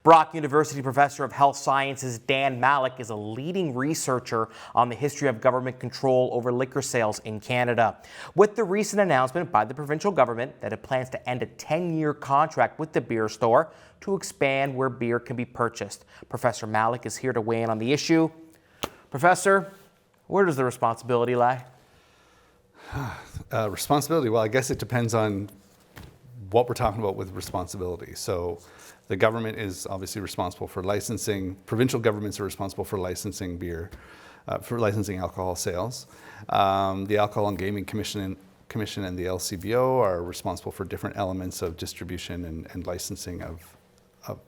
Brock University professor of health sciences Dan Malleck is a leading researcher on the history of government control over liquor sales in Canada. With the recent announcement by the provincial government that it plans to end a 10-year contract with the beer store to expand where beer can be purchased, Professor Malleck is here to weigh in on the issue. Professor, where does the responsibility lie? Responsibility, well, I guess it depends on what we're talking about with responsibility. So the government is obviously responsible for licensing. Provincial governments are responsible for licensing beer, for licensing alcohol sales. The Alcohol and Gaming Commission and the LCBO are responsible for different elements of distribution and licensing of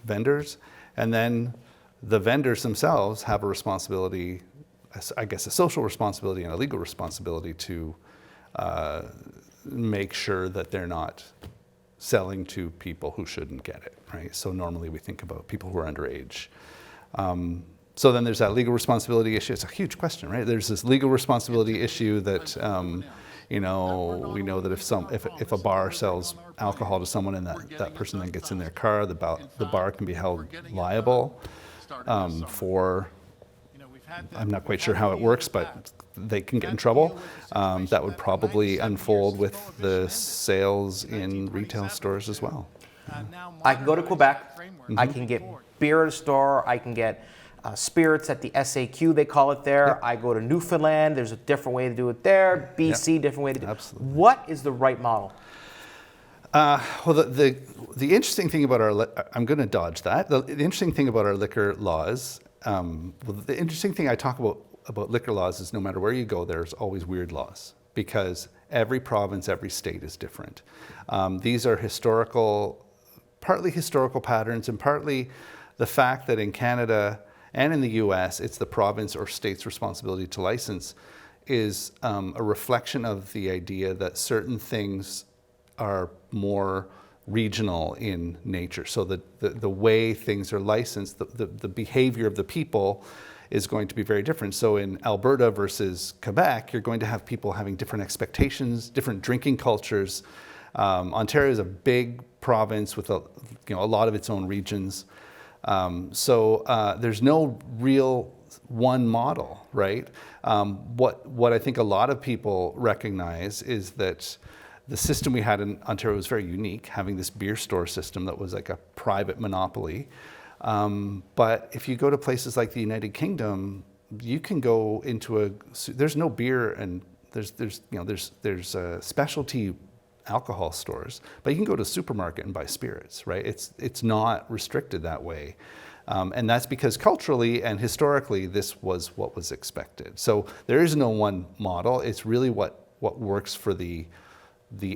vendors. And then the vendors themselves have a responsibility, I guess a social responsibility and a legal responsibility to make sure that they're not selling to people who shouldn't get it, right? So normally we think about people who are underage. So then there's that legal responsibility issue. It's a huge question, right? There's this legal responsibility issue that, we know that if a bar sells alcohol to someone and that person then gets in their car, the bar can be held liable for, I'm not quite sure how it works, but they can get in trouble. That would probably unfold with the sales in retail stores as well. I can go to Quebec, I can get beer at a store, I can get spirits at the SAQ, they call it there. Yep. I go to Newfoundland, there's a different way to do it there. BC, different way to do it. Absolutely. What is the right model? Well, the interesting thing about I'm going to dodge that. The interesting thing about our liquor laws, the interesting thing I talk about liquor laws is no matter where you go, there's always weird laws because every province, every state is different. These are partly historical patterns and partly the fact that in Canada and in the US, it's the province or state's responsibility to license is a reflection of the idea that certain things are more regional in nature. So the way things are licensed, the behavior of the people is going to be very different. So in Alberta versus Quebec, you're going to have people having different expectations, different drinking cultures. Ontario is a big province with a lot of its own regions. So there's no real one model, right? What I think a lot of people recognize is that the system we had in Ontario was very unique, having this beer store system that was like a private monopoly. But if you go to places like the United Kingdom, you can go into there's no beer and there's specialty alcohol stores, but you can go to a supermarket and buy spirits, right? It's not restricted that way. And that's because culturally and historically, this was what was expected. So there is no one model. It's really what works for the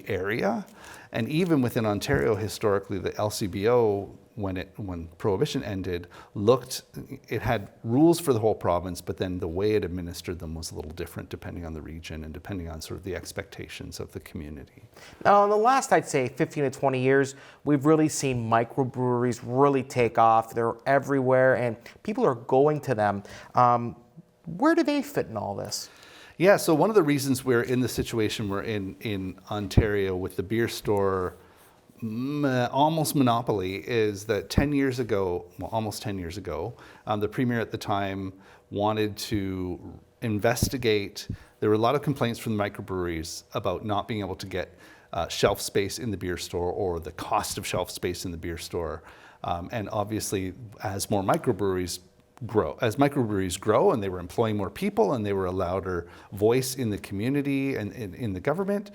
area. And even within Ontario, historically, the LCBO, when Prohibition ended, it had rules for the whole province, but then the way it administered them was a little different depending on the region and depending on sort of the expectations of the community. Now, in the last, I'd say, 15 to 20 years, we've really seen microbreweries really take off. They're everywhere, and people are going to them. Where do they fit in all this? Yeah, so one of the reasons we're in the situation we're in Ontario with the beer store almost monopoly is that 10 years ago, almost 10 years ago, the premier at the time wanted to investigate. There were a lot of complaints from the microbreweries about not being able to get shelf space in the beer store or the cost of shelf space in the beer store. And obviously, as microbreweries grow and they were employing more people and they were a louder voice in the community and in the government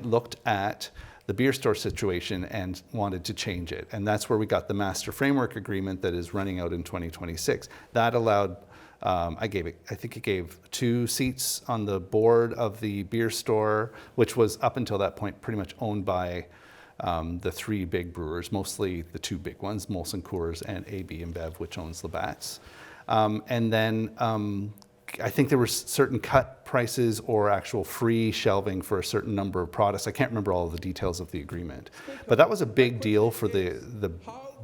looked at the beer store situation and wanted to change it. And that's where we got the Master Framework Agreement that is running out in 2026. That allowed, I think it gave 2 seats on the board of the beer store, which was up until that point pretty much owned by the 3 big brewers, mostly the 2 big ones, Molson Coors and AB InBev, which owns Labatt's. And then I think there were certain cut prices or actual free shelving for a certain number of products. I can't remember all of the details of the agreement, but that was a big deal for the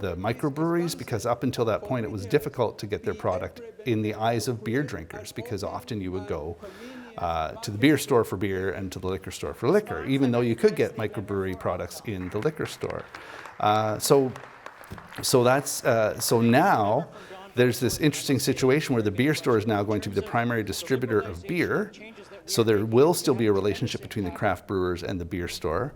microbreweries because up until that point it was difficult to get their product in the eyes of beer drinkers because often you would go to the beer store for beer and to the liquor store for liquor, even though you could get microbrewery products in the liquor store. So So that's so now there's this interesting situation where the beer store is now going to be the primary distributor of beer. So there will still be a relationship between the craft brewers and the beer store,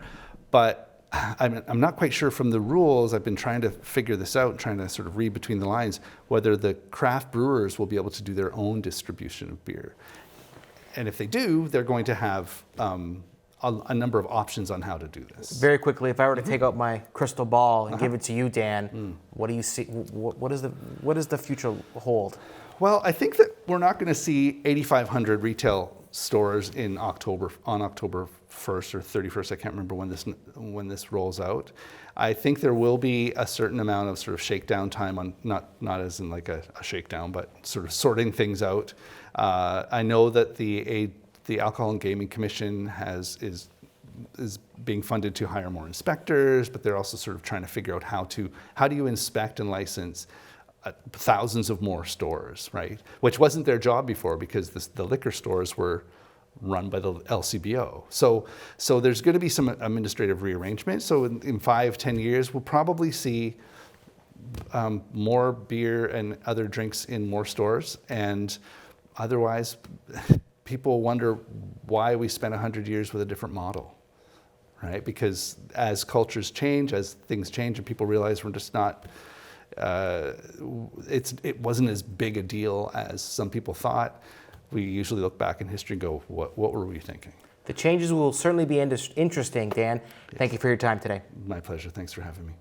but I'm not quite sure from the rules. I've been trying to figure this out, trying to sort of read between the lines, whether the craft brewers will be able to do their own distribution of beer. And if they do, they're going to have a number of options on how to do this. Very quickly, if I were to take out my crystal ball and give it to you, Dan, what do you see? What does the future hold? Well, I think that we're not going to see 8,500 retail stores on October 1st or 31st. I can't remember when this rolls out. I think there will be a certain amount of sort of shakedown time on not as in like a shakedown, but sort of sorting things out. I know that the Alcohol and Gaming Commission is being funded to hire more inspectors, but they're also sort of trying to figure out how do you inspect and license thousands of more stores, right? Which wasn't their job before, because the liquor stores were run by the LCBO. So there's going to be some administrative rearrangement. So in 5-10 years, we'll probably see more beer and other drinks in more stores, and otherwise people wonder why we spent 100 years with a different model, right? Because as cultures change, as things change, and people realize we're just not, it wasn't as big a deal as some people thought. We usually look back in history and go, what were we thinking? The changes will certainly be interesting, Dan. Thank you for your time today. My pleasure. Thanks for having me.